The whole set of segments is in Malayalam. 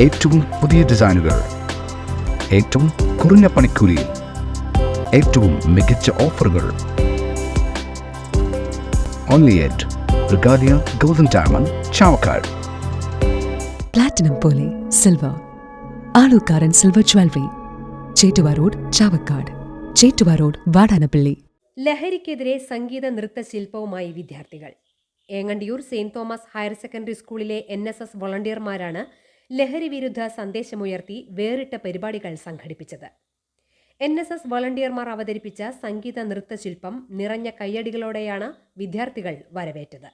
ഏറ്റവും പുതിയ ഡിസൈനുകൾ, ഏറ്റവും കുറഞ്ഞ പണിക്കൂലിയിൽ, ഏറ്റവും മികച്ച ഓഫറുകൾ. Only at Regalia golden diamond, Chavakkad. Platinum പോലെ silver, Aalukkaran silver jewellery, Chettuva road, Chavakkad. Chettuva road, Vadanappally. ലഹരിക്കെതിരെ സംഗീത നൃത്ത ശില്പവുമായി വിദ്യാർത്ഥികൾ. Enganiyoor saint Thomas higher secondary സ്കൂളിലെ NSS വോളണ്ടിയർമാരാണ് ലഹരി വിരുദ്ധ സന്ദേശമുയർത്തി വേറിട്ട പരിപാടികൾ സംഘടിപ്പിച്ചത്. NSS വോളണ്ടിയർമാർ അവതരിപ്പിച്ച സംഗീത നൃത്തശില്പം നിറഞ്ഞ കയ്യടികളോടെയാണ് വിദ്യാർത്ഥികൾ വരവേറ്റത്.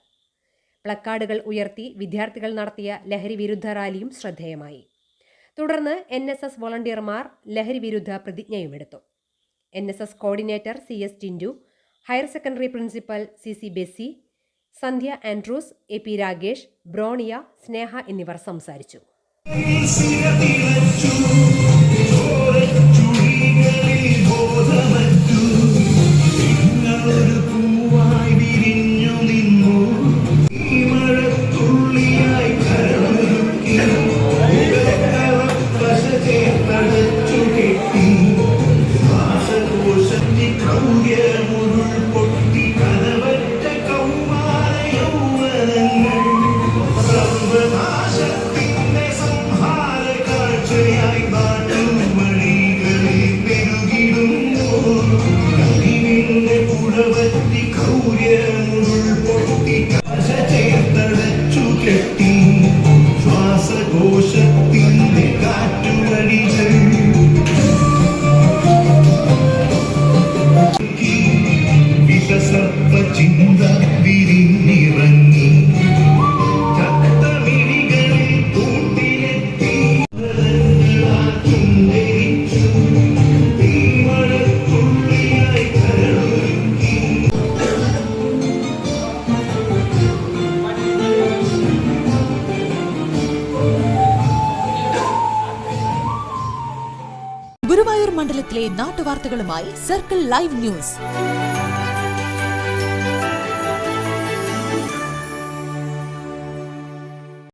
പ്ലക്കാർഡുകൾ ഉയർത്തി വിദ്യാർത്ഥികൾ നടത്തിയ ലഹരി വിരുദ്ധ റാലിയും ശ്രദ്ധേയമായി. തുടർന്ന് NSS വോളണ്ടിയർമാർ ലഹരി വിരുദ്ധ പ്രതിജ്ഞയുമെടുത്തു. NSS coordinator CS Tindu, higher secondary principal CC Bessy, Sandhya Andrews, AP Rakesh, Bronia, Sneha എന്നിവർ സംസാരിച്ചു. ഗുരുവായൂർ മണ്ഡലത്തിലെ നാട്ടുവാർത്തകളുമായി സർക്കിൾ ലൈവ് ന്യൂസ്.